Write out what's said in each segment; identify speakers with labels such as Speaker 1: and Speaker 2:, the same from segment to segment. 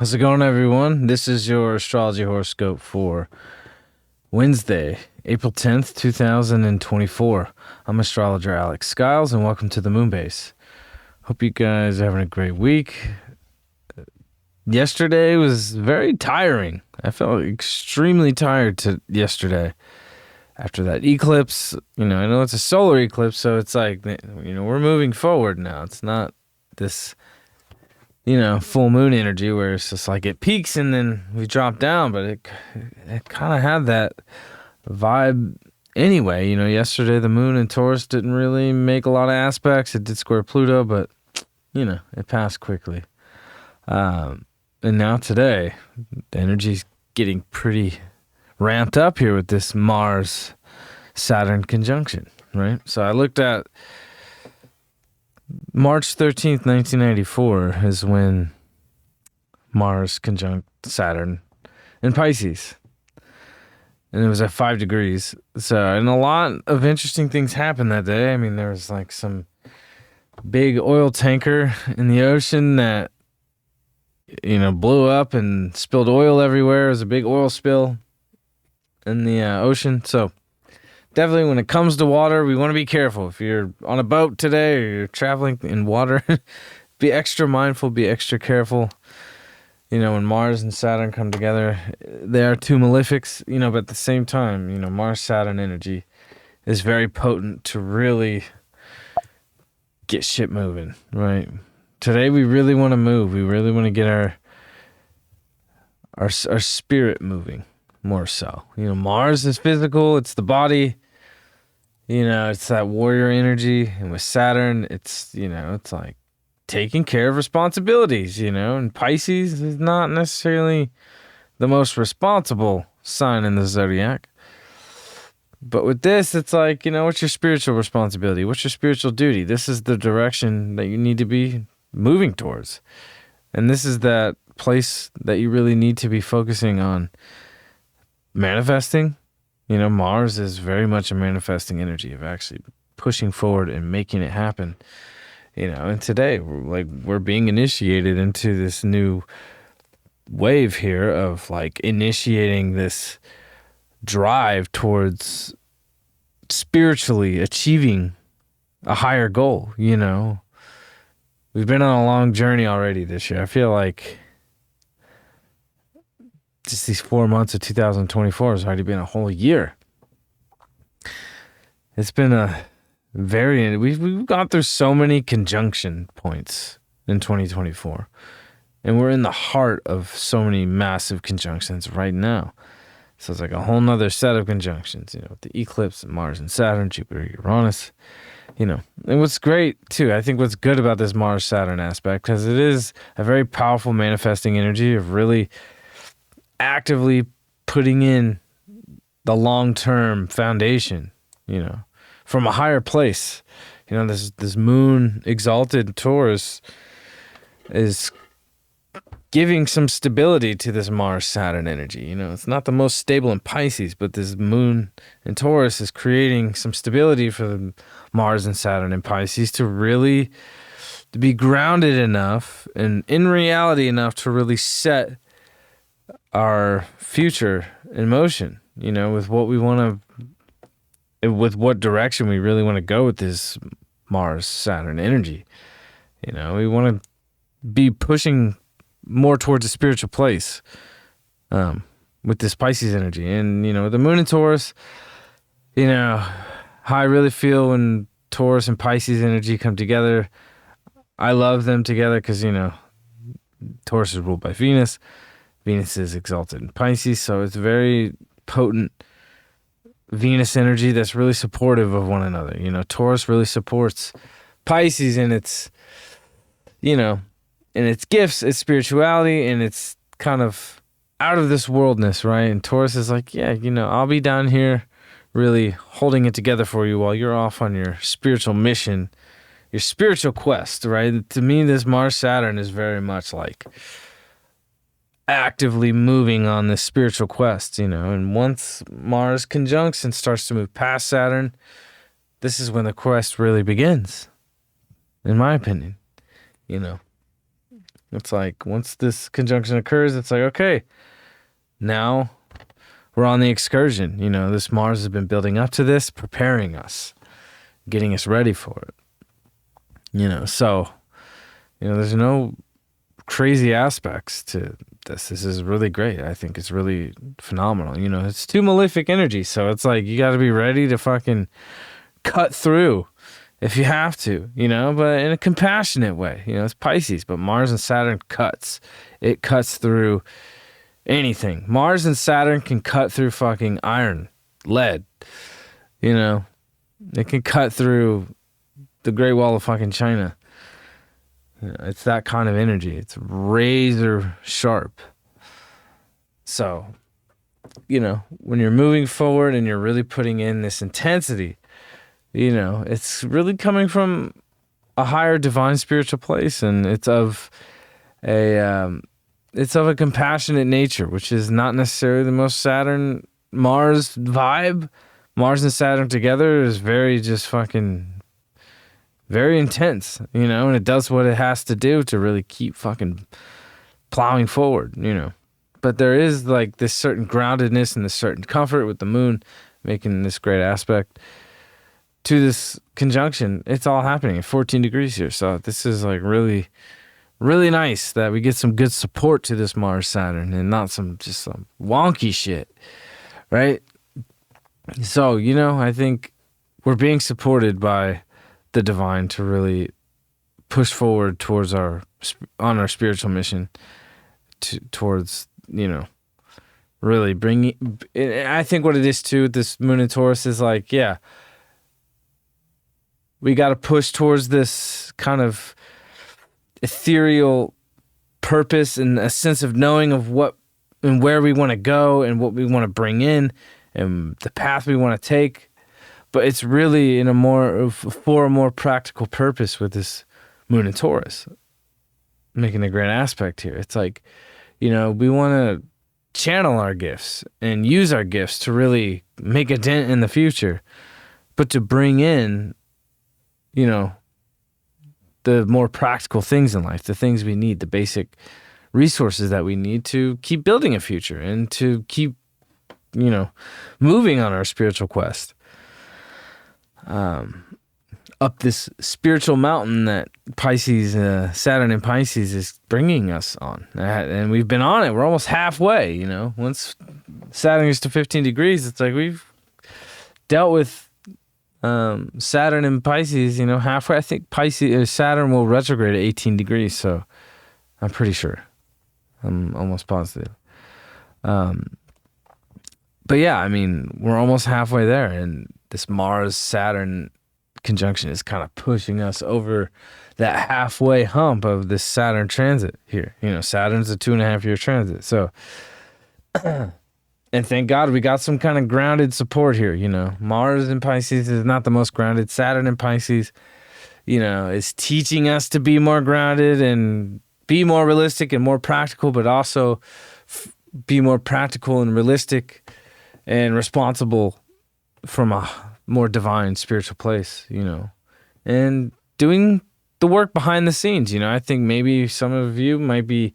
Speaker 1: How's it going, everyone? This is your Astrology Horoscope for Wednesday, April 10th, 2024. I'm astrologer Alex Skyles, and welcome to the Moonbase. Hope you guys are having a great week. Yesterday was very tiring. I felt extremely tired yesterday after that eclipse. I know it's a solar eclipse, so it's like, we're moving forward now. It's not this full moon energy where it's just like it peaks and then we drop down, but it kind of had that vibe anyway. Yesterday the moon in Taurus didn't really make a lot of aspects. It did square Pluto, but it passed quickly. And now today the energy's getting pretty ramped up here with this Mars Saturn conjunction, right? So I looked at March 13th, 1994 is when Mars conjunct Saturn in Pisces. And it was at 5 degrees. And a lot of interesting things happened that day. I mean, there was like some big oil tanker in the ocean that, blew up and spilled oil everywhere. It was a big oil spill in the ocean. So definitely when it comes to water, we want to be careful. If you're on a boat today or you're traveling in water, be extra mindful, be extra careful. When Mars and Saturn come together, they are two malefics, but at the same time, Mars-Saturn energy is very potent to really get shit moving, right? Today we really want to move. We really want to get our spirit moving more so. Mars is physical, it's the body. It's that warrior energy. And with Saturn, it's like taking care of responsibilities, and Pisces is not necessarily the most responsible sign in the zodiac. But with this, it's like, what's your spiritual responsibility? What's your spiritual duty? This is the direction that you need to be moving towards. And this is that place that you really need to be focusing on manifesting. Mars is very much a manifesting energy of actually pushing forward and making it happen. And today we're being initiated into this new wave here of like initiating this drive towards spiritually achieving a higher goal. We've been on a long journey already this year. I feel like just these 4 months of 2024 has already been a whole year. It's been we've gone through so many conjunction points in 2024. And we're in the heart of so many massive conjunctions right now. So it's like a whole nother set of conjunctions, with the eclipse and Mars and Saturn, Jupiter, Uranus, And what's great too, I think what's good about this Mars-Saturn aspect, because it is a very powerful manifesting energy of really actively putting in the long-term foundation, from a higher place. This moon exalted Taurus is giving some stability to this Mars-Saturn energy. It's not the most stable in Pisces, but this moon in Taurus is creating some stability for the Mars and Saturn in Pisces to really be grounded enough and in reality enough to really set our future in motion, with what we want to, with what direction we really want to go with this Mars-Saturn energy. We want to be pushing more towards a spiritual place with this Pisces energy. And, the moon in Taurus, how I really feel when Taurus and Pisces energy come together. I love them together because, Taurus is ruled by Venus. Venus is exalted in Pisces, so it's very potent Venus energy that's really supportive of one another. Taurus really supports Pisces in its, in its gifts, its spirituality, and its kind of out of this worldness, right? And Taurus is like, yeah, I'll be down here really holding it together for you while you're off on your spiritual mission, your spiritual quest, right? To me, this Mars-Saturn is very much like actively moving on this spiritual quest, and once Mars conjuncts and starts to move past Saturn, this is when the quest really begins, in my opinion. It's like once this conjunction occurs, it's like, okay, now we're on the excursion. This Mars has been building up to this, preparing us, getting us ready for it. So, there's no crazy aspects to this. This is really great. I think it's really phenomenal. It's two malefic energy, so it's like you got to be ready to fucking cut through if you have to, but in a compassionate way. It's Pisces, but Mars and Saturn cuts. It cuts through anything. Mars and Saturn can cut through fucking iron, lead. It can cut through the Great Wall of fucking China. It's that kind of energy. It's razor sharp. So, when you're moving forward and you're really putting in this intensity, it's really coming from a higher divine spiritual place, and it's of a compassionate nature, which is not necessarily the most Saturn Mars vibe. Mars and Saturn together is very intense, and it does what it has to do to really keep fucking plowing forward, But there is like this certain groundedness and this certain comfort with the moon making this great aspect to this conjunction. It's all happening at 14 degrees here. So this is like really, really nice that we get some good support to this Mars Saturn and not some wonky shit, right? So, I think we're being supported by the divine to really push forward towards on our spiritual mission towards, really bringing. I think what it is too, this moon in Taurus is like, yeah, we got to push towards this kind of ethereal purpose and a sense of knowing of what and where we want to go and what we want to bring in and the path we want to take. But it's really for a more practical purpose with this moon in Taurus, making a great aspect here. It's like, we want to channel our gifts and use our gifts to really make a dent in the future, but to bring in, the more practical things in life, the things we need, the basic resources that we need to keep building a future and to keep, moving on our spiritual quest. Up this spiritual mountain that Pisces, Saturn and Pisces is bringing us on. And we've been on it. We're almost halfway, Once Saturn gets to 15 degrees, it's like we've dealt with Saturn and Pisces, halfway. I think Saturn will retrograde at 18 degrees, so I'm pretty sure. I'm almost positive. But yeah, we're almost halfway there, and this Mars-Saturn conjunction is kind of pushing us over that halfway hump of this Saturn transit here. Saturn's a 2.5-year transit. So, and thank God we got some kind of grounded support here. Mars in Pisces is not the most grounded. Saturn in Pisces, is teaching us to be more grounded and be more realistic and more practical, but also be more practical and realistic and responsible from a more divine spiritual place, and doing the work behind the scenes. I think maybe some of you might be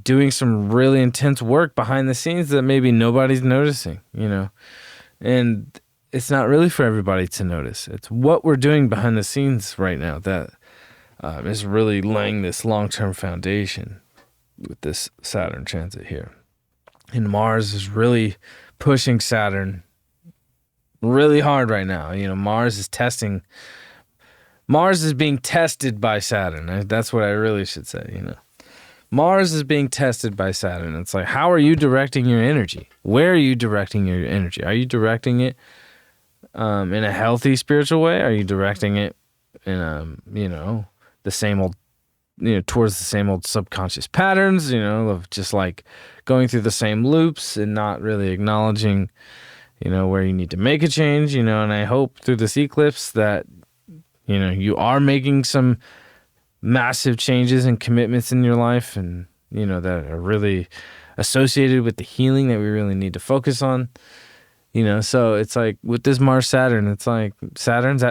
Speaker 1: doing some really intense work behind the scenes that maybe nobody's noticing, and it's not really for everybody to notice. It's what we're doing behind the scenes right now that is really laying this long-term foundation with this Saturn transit here. And Mars is really pushing Saturn really hard right now. Mars is being tested by Saturn. That's what I really should say. Mars is being tested by Saturn. It's like, how are you directing your energy? Where are you directing your energy? Are you directing it in a healthy spiritual way? Are you directing it in the same old, towards the same old subconscious patterns, of just like going through the same loops and not really acknowledging where you need to make a change, and I hope through this eclipse that, you are making some massive changes and commitments in your life and, that are really associated with the healing that we really need to focus on, so it's like with this Mars Saturn, it's like Saturn's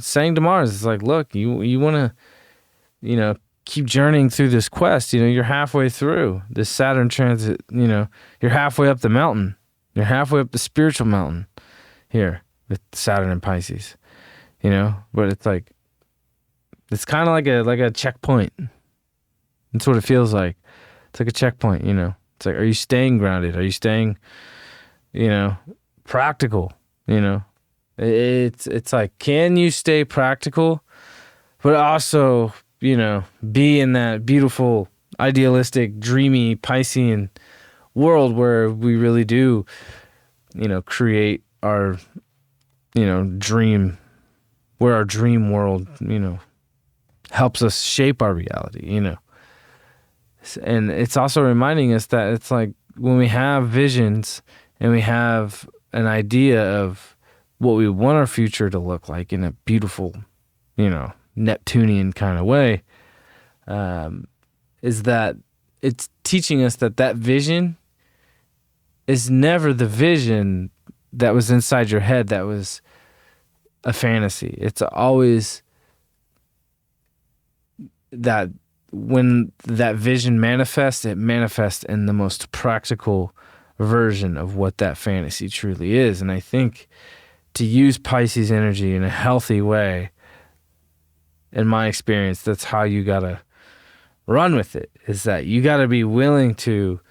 Speaker 1: saying to Mars, it's like, look, you want to, keep journeying through this quest, you're halfway through this Saturn transit, you're halfway up the mountain. You're halfway up the spiritual mountain here with Saturn and Pisces, but it's like, it's kind of like a checkpoint. That's what it feels like. It's like a checkpoint, It's like, are you staying grounded? Are you staying, practical? It's like, can you stay practical, but also, be in that beautiful, idealistic, dreamy Piscean world where we really do, create our, dream, where our dream world, helps us shape our reality, And it's also reminding us that it's like when we have visions and we have an idea of what we want our future to look like in a beautiful, Neptunian kind of way, is that it's teaching us that vision is never the vision that was inside your head that was a fantasy. It's always that when that vision manifests, it manifests in the most practical version of what that fantasy truly is. And I think to use Pisces energy in a healthy way, in my experience, that's how you gotta run with it, is that you gotta be willing to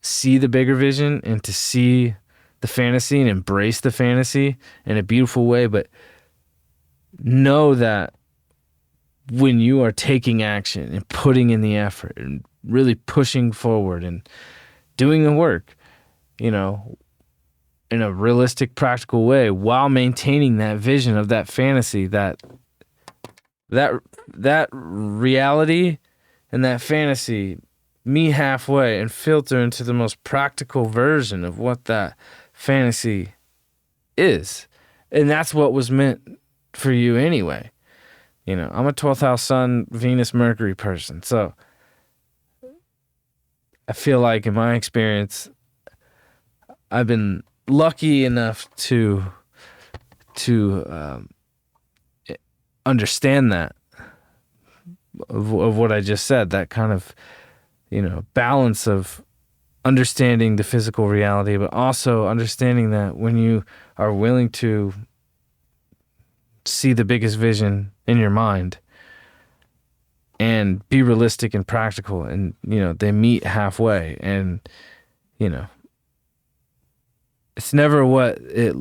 Speaker 1: see the bigger vision and to see the fantasy and embrace the fantasy in a beautiful way, but know that when you are taking action and putting in the effort and really pushing forward and doing the work, in a realistic, practical way, while maintaining that vision of that fantasy, that reality and that fantasy meet halfway and filter into the most practical version of what that fantasy is. And that's what was meant for you anyway. I'm a 12th house Sun, Venus, Mercury person. So I feel like in my experience, I've been lucky enough to understand that of what I just said, that kind of, balance of understanding the physical reality, but also understanding that when you are willing to see the biggest vision in your mind and be realistic and practical, and they meet halfway, and it's never what it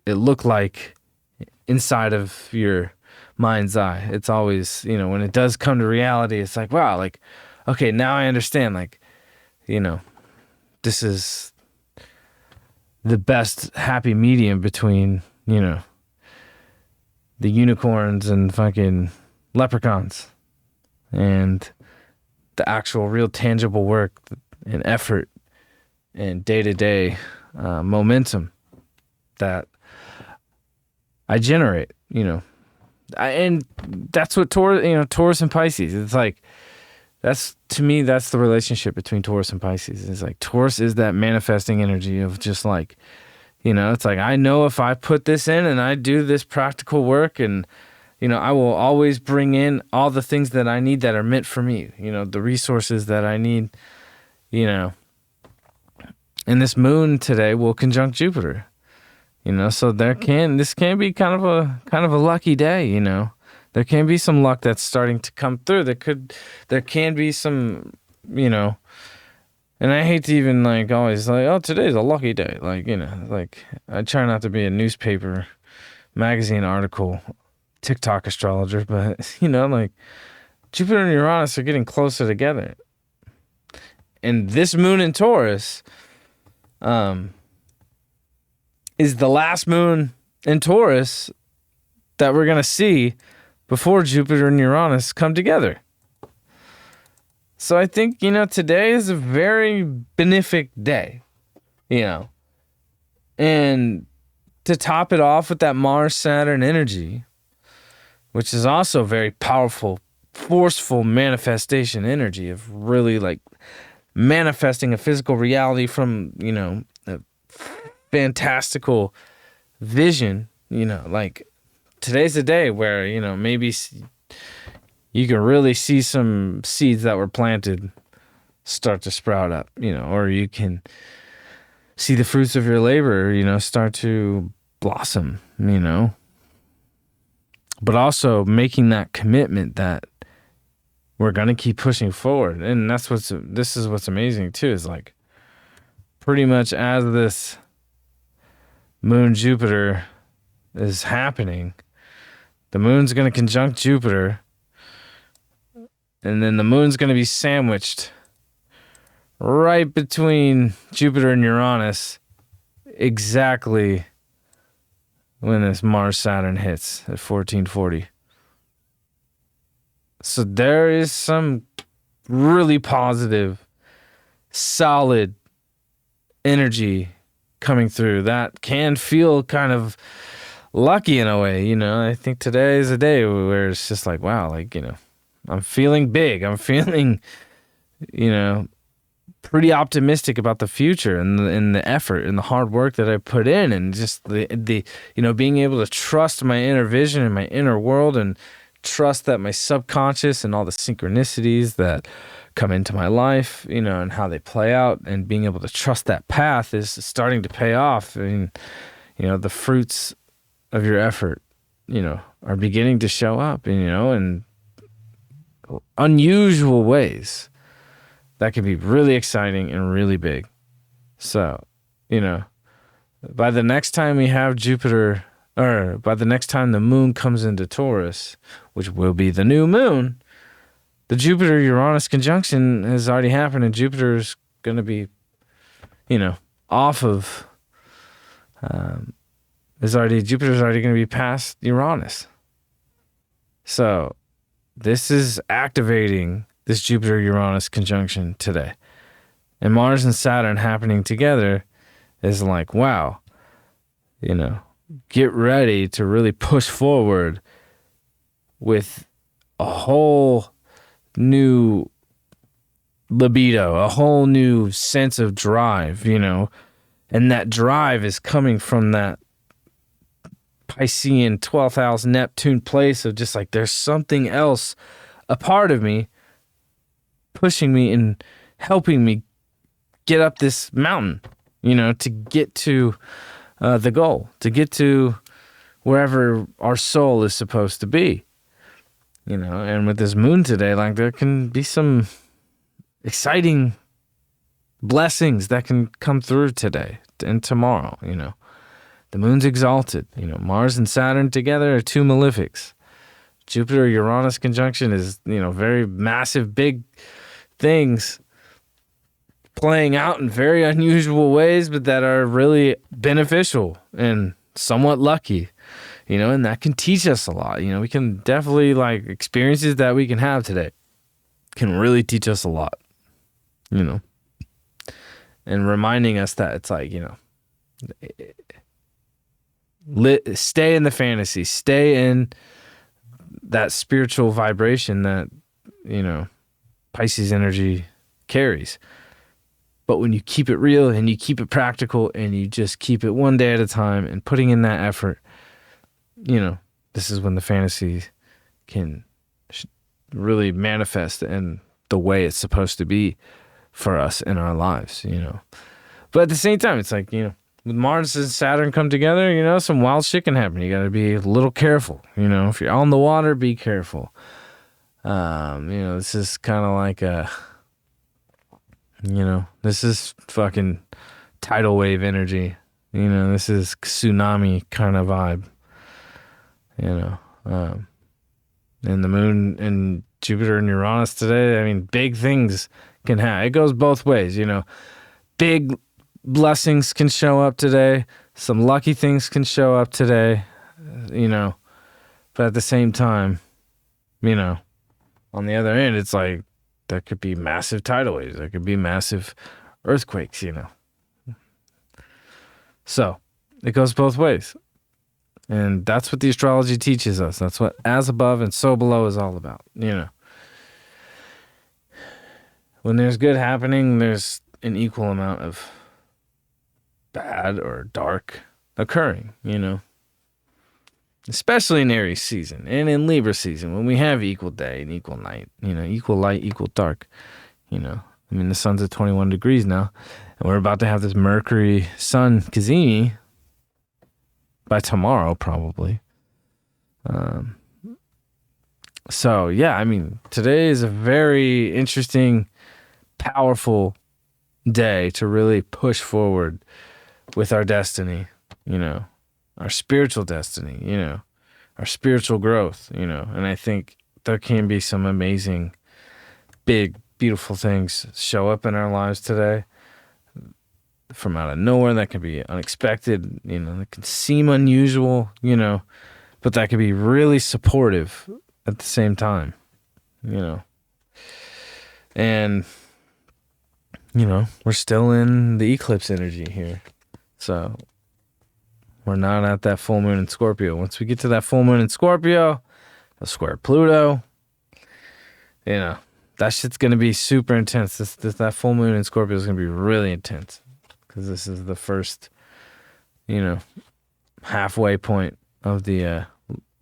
Speaker 1: looked like inside of your mind's eye. It's always, when it does come to reality, it's like, wow, like, okay, now I understand, like, this is the best happy medium between, the unicorns and fucking leprechauns and the actual real tangible work and effort and day-to-day momentum that I generate, and that's what Taurus and Pisces. It's like, to me, that's the relationship between Taurus and Pisces. It's like Taurus is that manifesting energy of just like, it's like, I know if I put this in and I do this practical work, and, I will always bring in all the things that I need that are meant for me, the resources that I need, and this moon today will conjunct Jupiter, so this can be kind of a lucky day, there can be some luck that's starting to come through. There can be some, and I hate to even like always like, oh, today's a lucky day. Like, like I try not to be a newspaper, magazine article, TikTok astrologer, but like Jupiter and Uranus are getting closer together. And this moon in Taurus, is the last moon in Taurus that we're going to see before Jupiter and Uranus come together. So I think, today is a very benefic day, and to top it off with that Mars-Saturn energy, which is also very powerful, forceful manifestation energy of really like manifesting a physical reality from, a fantastical vision, like today's the day where, maybe you can really see some seeds that were planted start to sprout up, or you can see the fruits of your labor, start to blossom, But also making that commitment that we're going to keep pushing forward. And this is what's amazing too, is like pretty much as this moon Jupiter is happening, the moon's going to conjunct Jupiter, and then the moon's going to be sandwiched right between Jupiter and Uranus, exactly when this Mars Saturn hits at 1440. So there is some really positive, solid energy coming through that can feel kind of lucky in a way. I think today is a day where it's just like, wow, like, I'm feeling big. I'm feeling, pretty optimistic about the future and the effort and the hard work that I put in, and just the being able to trust my inner vision and my inner world, and trust that my subconscious and all the synchronicities that come into my life, and how they play out, and being able to trust that path is starting to pay off. And, the fruits of your effort, are beginning to show up, in unusual ways that can be really exciting and really big. So, by the next time we have Jupiter, or by the next time the moon comes into Taurus, which will be the new moon, the Jupiter-Uranus conjunction has already happened, and Jupiter's going to be, off of, Jupiter's already going to be past Uranus. So this is activating this Jupiter-Uranus conjunction today. And Mars and Saturn happening together is like, wow, get ready to really push forward with a whole new libido, a whole new sense of drive, and that drive is coming from that Piscean 12th house Neptune place of just like, there's something else, a part of me pushing me and helping me get up this mountain, to get to the goal, to get to wherever our soul is supposed to be, and with this moon today, like, there can be some exciting blessings that can come through today and tomorrow. The moon's exalted. Mars and Saturn together are two malefics. Jupiter-Uranus conjunction is, very massive, big things playing out in very unusual ways, but that are really beneficial and somewhat lucky, and that can teach us a lot. We can definitely, like, experiences that we can have today can really teach us a lot, and reminding us that it's like, stay in the fantasy, stay in that spiritual vibration that, Pisces energy carries. But when you keep it real and you keep it practical and you just keep it one day at a time and putting in that effort, this is when the fantasy can really manifest in the way it's supposed to be for us in our lives, But at the same time, it's like, with Mars and Saturn come together, some wild shit can happen. You got to be a little careful, if you're on the water, be careful. This is kind of like this is fucking tidal wave energy. This is tsunami kind of vibe. And the moon and Jupiter and Uranus today, I mean, big things can happen. It goes both ways, Big blessings can show up today. Some lucky things can show up today, But at the same time, on the other end, it's like, there could be massive tidal waves. There could be massive earthquakes, So it goes both ways. And that's what the astrology teaches us. That's what as above and so below is all about, When there's good happening, there's an equal amount of bad or dark occurring, especially in Aries season and in Libra season, when we have equal day and equal night, equal light, equal dark, the sun's at 21 degrees now, and we're about to have this Mercury Sun Cazimi by tomorrow, probably. So, yeah, today is a very interesting, powerful day to really push forward with our destiny, our spiritual destiny, our spiritual growth, and I think there can be some amazing, big, beautiful things show up in our lives today from out of nowhere. That can be unexpected, that can seem unusual, but that can be really supportive at the same time, and, we're still in the eclipse energy here. So we're not at that full moon in Scorpio. Once we get to that full moon in Scorpio, a square Pluto, that shit's going to be super intense. That full moon in Scorpio is going to be really intense because this is the first, halfway point of the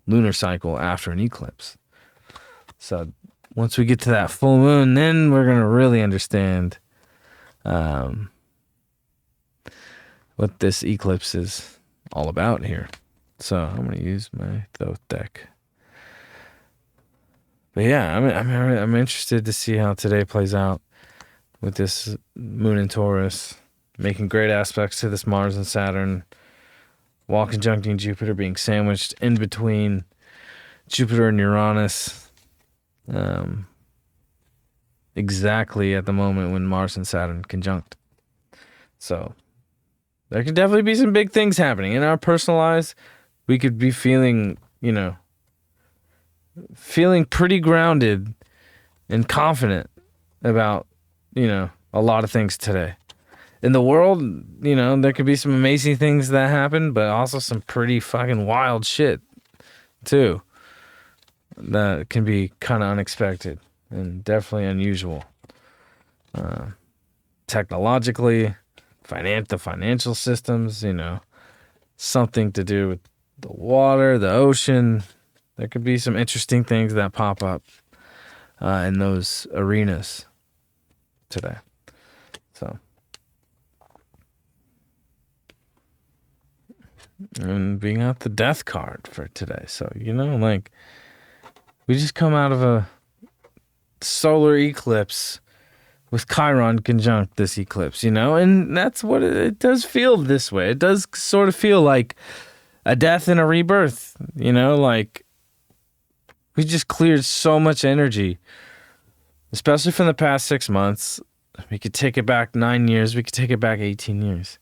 Speaker 1: lunar cycle after an eclipse. So once we get to that full moon, then we're going to really understand what this eclipse is all about here. So I'm going to use my Thoth deck. But yeah, I'm interested to see how today plays out with this moon in Taurus, making great aspects to this Mars and Saturn, while conjuncting Jupiter, being sandwiched in between Jupiter and Uranus, exactly at the moment when Mars and Saturn conjunct. So there could definitely be some big things happening in our personal lives. We could be feeling pretty grounded and confident about, a lot of things today. In the world, there could be some amazing things that happen, but also some pretty fucking wild shit, too. That can be kind of unexpected and definitely unusual. Technologically, the financial systems, something to do with the water, the ocean. There could be some interesting things that pop up in those arenas today. So, and being out the death card for today. So, we just come out of a solar eclipse with Chiron conjunct this eclipse, and that's what it does feel this way. It does sort of feel like a death and a rebirth, like we just cleared so much energy, especially from the past 6 months. We could take it back 9 years. We could take it back 18 years.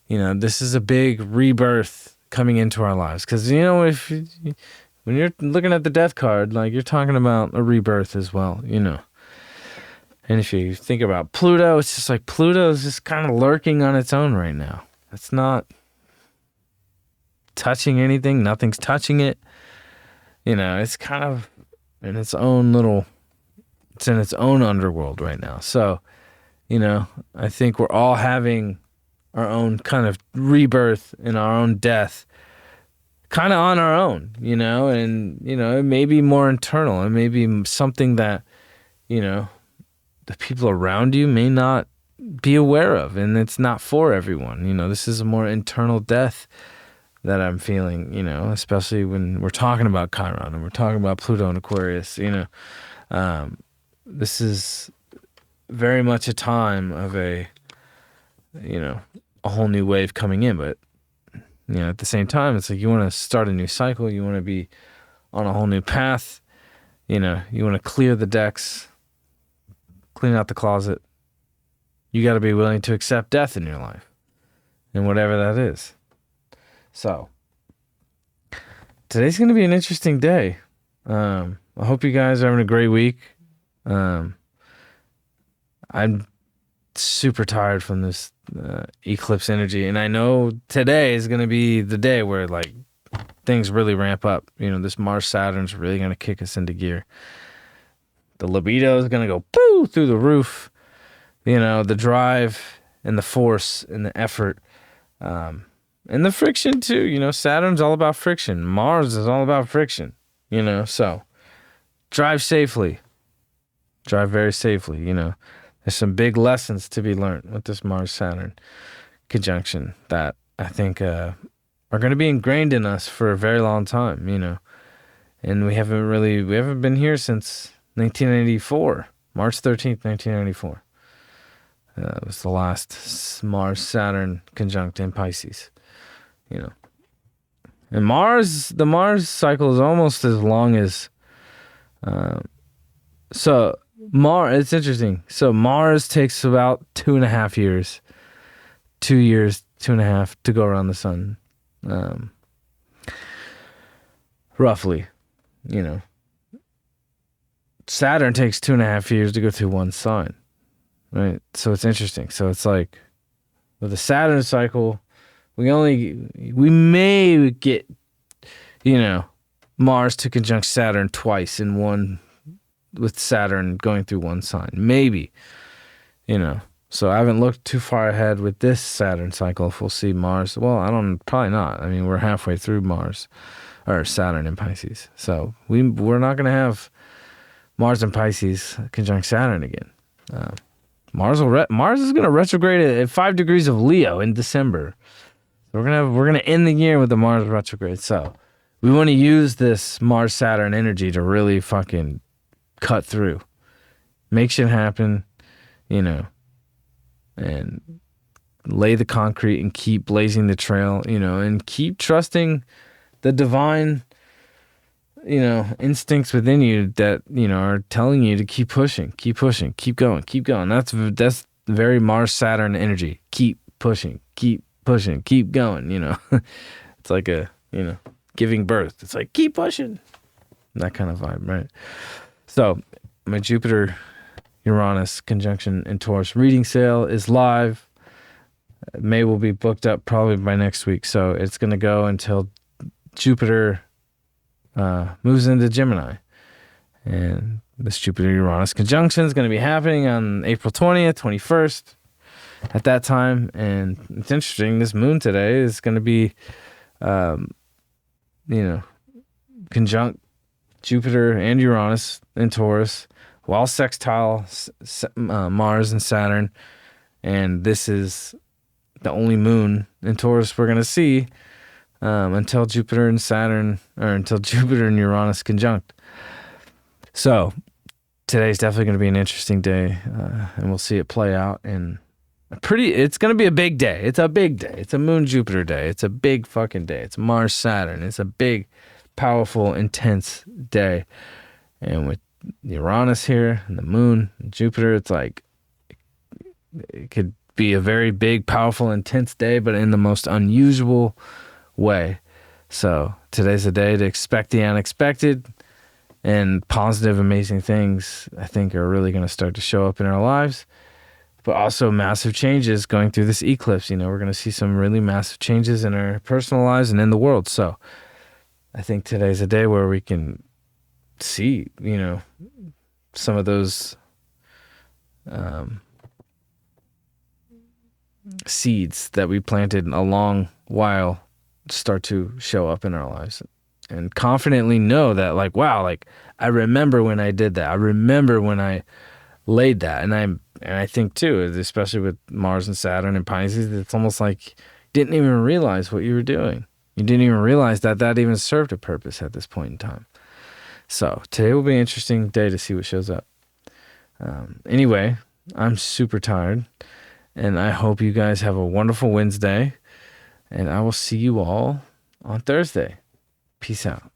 Speaker 1: This is a big rebirth coming into our lives. Because, when you're looking at the death card, like, you're talking about a rebirth as well, And if you think about Pluto, it's just like Pluto is just kind of lurking on its own right now. It's not touching anything. Nothing's touching it. It's kind of in its own it's in its own underworld right now. So, I think we're all having our own kind of rebirth and our own death kind of on our own, and, it may be more internal. It may be something that, the people around you may not be aware of, and it's not for everyone. This is a more internal death that I'm feeling, especially when we're talking about Chiron and we're talking about Pluto and Aquarius. This is very much a time of a whole new wave coming in, but at the same time, it's like you want to start a new cycle. You want to be on a whole new path. You want to clear the decks, clean out the closet. You got to be willing to accept death in your life, and whatever that is. So today's going to be an interesting day. I hope you guys are having a great week. I'm super tired from this eclipse energy, and I know today is going to be the day where like things really ramp up. This Mars Saturn's really going to kick us into gear. The libido is going to go poo through the roof. The drive and the force and the effort and And the friction too, Saturn's all about friction. Mars is all about friction, so drive safely. Drive very safely, There's some big lessons to be learned with this Mars-Saturn conjunction that I think are going to be ingrained in us for a very long time, And we haven't been here since 1994, March 13th, 1994. It was the last Mars-Saturn conjunct in Pisces, And the Mars cycle is almost as long as, it's interesting. So Mars takes about 2.5 years, 2 years, 2.5 to go around the sun, roughly, Saturn takes 2.5 years to go through one sign, right? So it's interesting. So it's like with the Saturn cycle, we may get, Mars to conjunct Saturn twice in one, with Saturn going through one sign, maybe, So I haven't looked too far ahead with this Saturn cycle. If we'll see Mars, well, probably not. I mean, we're halfway through Mars or Saturn in Pisces, so we're not going to have Mars and Pisces conjunct Saturn again. Mars is going to retrograde at 5 degrees of Leo in December. So we're gonna end the year with the Mars retrograde. So we want to use this Mars Saturn energy to really fucking cut through, make shit happen, and lay the concrete and keep blazing the trail, and keep trusting the divine, instincts within you that, are telling you to keep pushing, keep going. That's very Mars Saturn energy. Keep pushing, keep going, It's like giving birth. It's like, keep pushing. That kind of vibe, right? So my Jupiter Uranus conjunction in Taurus reading sale is live. May will be booked up probably by next week. So it's going to go until Jupiter moves into Gemini. And this Jupiter-Uranus conjunction is going to be happening on April 20th, 21st at that time. And it's interesting, this moon today is going to be, conjunct Jupiter and Uranus in Taurus while sextile Mars and Saturn. And this is the only moon in Taurus we're going to see until Jupiter and Uranus conjunct. So today's definitely going to be an interesting day, and we'll see it play out. And it's going to be a big day. It's a big day. It's a Moon Jupiter day. It's a big fucking day. It's Mars Saturn. It's a big, powerful, intense day. And with Uranus here and the Moon and Jupiter, it's like it could be a very big, powerful, intense day, but in the most unusual way. So today's a day to expect the unexpected, and positive, amazing things, I think, are really going to start to show up in our lives. But also massive changes going through this eclipse. We're going to see some really massive changes in our personal lives and in the world. So I think today's a day where we can see, some of those seeds that we planted a long while start to show up in our lives, and confidently know that, like, wow, like, I remember when I did that. I remember when I laid that. And I think too, especially with Mars and Saturn and Pisces, it's almost like you didn't even realize what you were doing. You didn't even realize that even served a purpose at this point in time. So today will be an interesting day to see what shows up. Anyway, I'm super tired, and I hope you guys have a wonderful Wednesday, and I will see you all on Thursday. Peace out.